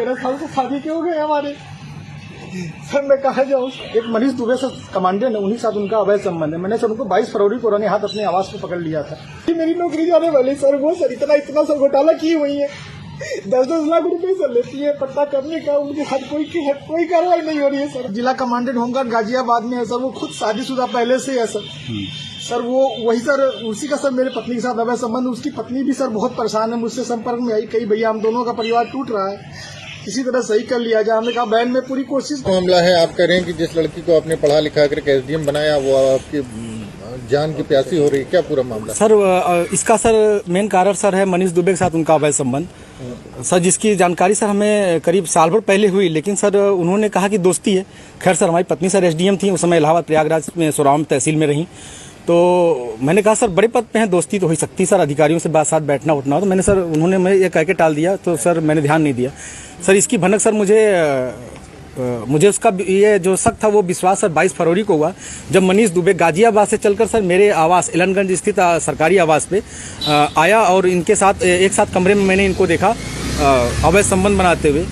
13 साल से शादी क्यों गए हमारे। सर मैं कहा जाऊँ, एक मनीष दुबे सर कमांडेंट है, उन्हीं साथ उनका अवैध संबंध है। मैंने सर उनको 22 फरवरी को रंगे हाथ अपने आवास पे पकड़ लिया था। मेरी नौकरी जाने वाली सर, वो सर इतना सर घोटाला की हुई है, 10-10 लाख रुपए सर लेती है पट्टा करने का, उनके साथ कोई कार्रवाई नहीं हो रही है सर। जिला कमांडेंट होमगार्ड गाजियाबाद में है सर, वो खुद शादीशुदा पहले से है सर वो वही सर, उसी का सर मेरे पत्नी के साथ अवैध संबंध। उसकी पत्नी भी सर बहुत परेशान है, मुझसे संपर्क में आई, कई भैया हम दोनों का परिवार टूट रहा है, किसी तरह सही कर लिया जाए। हमने कहा बहन में पूरी कोशिश। मामला है, आप कह रहे हैं कि जिस लड़की को आपने पढ़ा लिखा करके एसडीएम बनाया वो आपकी जान की प्यासी हो रही है, क्या पूरा मामला? सर इसका सर मेन कारण सर है मनीष दुबे के साथ उनका अवैध संबंध सर, जिसकी जानकारी सर हमें करीब साल भर पहले हुई, लेकिन सर उन्होंने कहा कि दोस्ती है। खैर सर हमारी पत्नी सर एसडीएम थी, उस समय इलाहाबाद प्रयागराज में सोराम तहसील में रही, तो मैंने कहा सर बड़े पद पे हैं, दोस्ती तो हो सकती सर, अधिकारियों से साथ बैठना उठना हो, तो मैंने सर उन्होंने मैं ये कह के टाल दिया, तो सर मैंने ध्यान नहीं दिया। सर इसकी भनक सर मुझे उसका ये जो शक था वो विश्वास सर 22 फरवरी को हुआ, जब मनीष दुबे गाजियाबाद से चलकर सर मेरे आवास एलनगंज स्थित सरकारी आवास पे आया और इनके साथ एक साथ कमरे में मैंने इनको देखा अवैध संबंध बनाते हुए।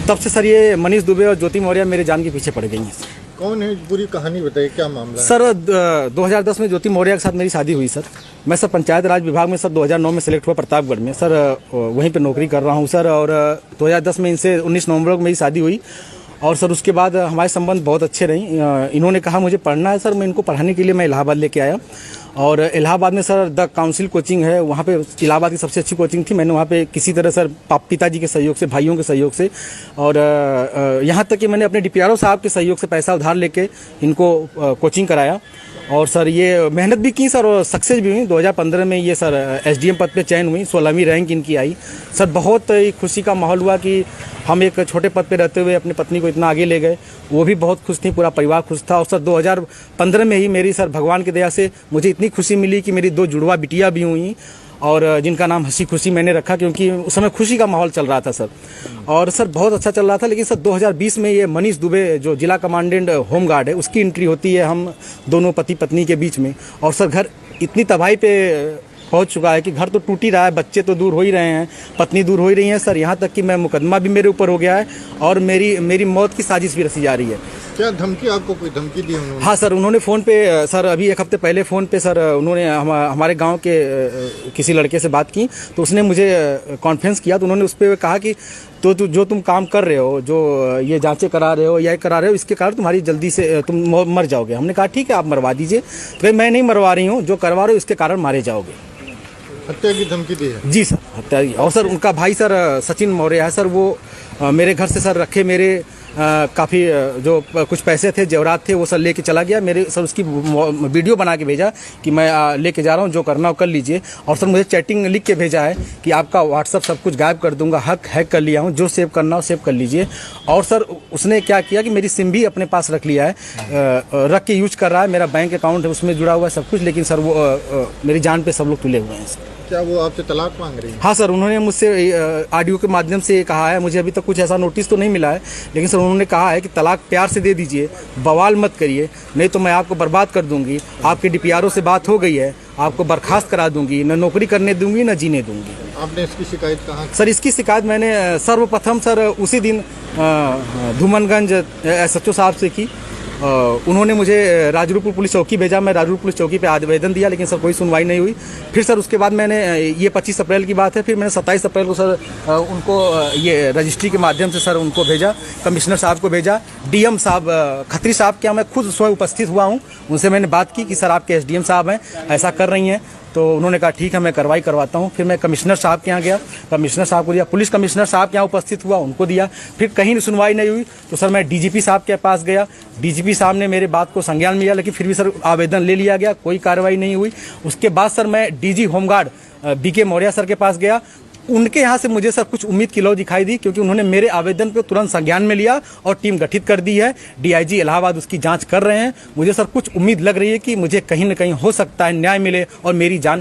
तब से सर ये मनीष दुबे और ज्योति मौर्य मेरे जान के पीछे पड़ गई हैं। कौन है, पूरी कहानी बताइए, क्या मामला है? सर 2010 में ज्योति मौर्य के साथ मेरी शादी हुई सर। मैं सर पंचायत राज विभाग में सर 2009 में सेलेक्ट हुआ प्रतापगढ़ में सर, वहीं पे नौकरी कर रहा हूँ सर। और 2010 में इनसे 19 नवंबर को मेरी शादी हुई और सर उसके बाद हमारे संबंध बहुत अच्छे रही। इन्होंने कहा मुझे पढ़ना है सर, मैं इनको पढ़ाने के लिए मैं इलाहाबाद लेके आया और इलाहाबाद में सर द काउंसिल कोचिंग है, वहाँ पे इलाहाबाद की सबसे अच्छी कोचिंग थी। मैंने वहाँ पे किसी तरह सर पिताजी के सहयोग से, भाइयों के सहयोग से और यहाँ तक कि मैंने अपने डीपीआरओ साहब के सहयोग से पैसा उधार लेके इनको कोचिंग कराया और सर ये मेहनत भी की सर और सक्सेस भी हुई। 2015 में ये सर एसडीएम पद पे चयन हुई, 16वीं रैंक इनकी आई। सर बहुत ही खुशी का माहौल हुआ कि हम एक छोटे पद पे रहते हुए अपनी पत्नी को इतना आगे ले गए, वो भी बहुत खुश थी, पूरा परिवार खुश था। और सर 2015 में ही मेरी सर भगवान की दया से मुझे इतनी खुशी मिली कि मेरी 2 जुड़वा बिटिया भी हुई और जिनका नाम हंसी खुशी मैंने रखा, क्योंकि उस समय खुशी का माहौल चल रहा था सर। और सर बहुत अच्छा चल रहा था, लेकिन सर 2020 में ये मनीष दुबे जो जिला कमांडेंट होमगार्ड है उसकी एंट्री होती है हम दोनों पति पत्नी के बीच में, और सर घर इतनी तबाही पे पहुंच चुका है कि घर तो टूट ही रहा है, बच्चे तो दूर हो ही रहे हैं, पत्नी दूर हो ही रही है सर। यहाँ तक कि मैं मुकदमा भी मेरे ऊपर हो गया है और मेरी मौत की साजिश भी रची जा रही है। क्या धमकी, आपको कोई धमकी दी उन्होंने? हाँ सर, उन्होंने फ़ोन पे सर अभी 1 हफ्ते पहले फ़ोन पे सर उन्होंने हमारे गांव के किसी लड़के से बात की, तो उसने मुझे कॉन्फ्रेंस किया, तो उन्होंने उस पर कहा कि तो जो तुम काम कर रहे हो, जो ये जांचें करा रहे हो या करा रहे हो, इसके कारण तुम्हारी जल्दी से तुम मर जाओगे। हमने कहा ठीक है आप मरवा दीजिए, तो मैं नहीं मरवा रही हूँ, जो करवा रहे हो इसके कारण मारे जाओगे। हत्या की धमकी दी है? जी सर हत्या। और सर उनका भाई सर सचिन मौर्य है सर, वो मेरे घर से सर रखे मेरे काफ़ी जो कुछ पैसे थे, जेवरात थे, वो सर लेके चला गया। मेरे सर उसकी वीडियो बना के भेजा कि मैं लेके जा रहा हूँ, जो करना हो कर लीजिए। और सर मुझे चैटिंग लिख के भेजा है कि आपका व्हाट्सअप सब कुछ गायब कर दूंगा, हैक कर लिया हूँ, जो सेव करना हो सेव कर लीजिए। और सर उसने क्या किया कि मेरी सिम भी अपने पास रख लिया है, रख के यूज कर रहा है, मेरा बैंक अकाउंट है उसमें जुड़ा हुआ है सब कुछ, लेकिन सर वो मेरी जान पे सब लोग तुले हुए हैं सर। क्या वो आपसे तलाक मांग रही है? हाँ सर, उन्होंने मुझसे ऑडियो के माध्यम से कहा है, मुझे अभी तक कुछ ऐसा नोटिस तो नहीं मिला है, लेकिन सर उन्होंने कहा है कि तलाक प्यार से दे दीजिए, बवाल मत करिए, नहीं तो मैं आपको बर्बाद कर दूंगी। आपके डीपीआरओ से बात हो गई है, आपको बर्खास्त करा दूंगी, न नौकरी करने दूंगी न जीने दूंगी। आपने इसकी शिकायत कहाँ? सर इसकी शिकायत मैंने सर्वप्रथम सर उसी दिन धूमनगंज SHO साहब से की। उन्होंने मुझे राजरूपुर पुलिस चौकी भेजा, मैं राजरूपुर पुलिस चौकी पे आवेदन दिया, लेकिन सर कोई सुनवाई नहीं हुई। फिर सर उसके बाद मैंने ये 25 अप्रैल की बात है, फिर मैंने 27 अप्रैल को सर उनको ये रजिस्ट्री के माध्यम से सर उनको भेजा, कमिश्नर साहब को भेजा, डीएम साहब खत्री साहब के यहाँ मैं खुद स्वयं उपस्थित हुआ हूँ, उनसे मैंने बात की कि सर आपके एसडीएम साहब हैं ऐसा कर रही हैं, तो उन्होंने कहा ठीक है मैं कार्रवाई करवाता हूँ। फिर मैं कमिश्नर साहब के यहाँ गया, कमिश्नर साहब को दिया, पुलिस कमिश्नर साहब के यहाँ उपस्थित हुआ, उनको दिया। फिर कहीं सुनवाई नहीं हुई तो सर मैं डीजीपी साहब के पास गया, डीजीपी साहब ने मेरे बात को संज्ञान में लिया, लेकिन फिर भी सर आवेदन ले लिया गया, कोई कार्रवाई नहीं हुई। उसके बाद सर मैं DG home guard BK Maurya sir के पास गया, उनके यहाँ से मुझे सर कुछ उम्मीद की लौ दिखाई दी, क्योंकि उन्होंने मेरे आवेदन को तुरंत संज्ञान में लिया और टीम गठित कर दी है। DIG इलाहाबाद उसकी जांच कर रहे हैं। मुझे सर कुछ उम्मीद लग रही है कि मुझे कहीं न कहीं हो सकता है न्याय मिले और मेरी जान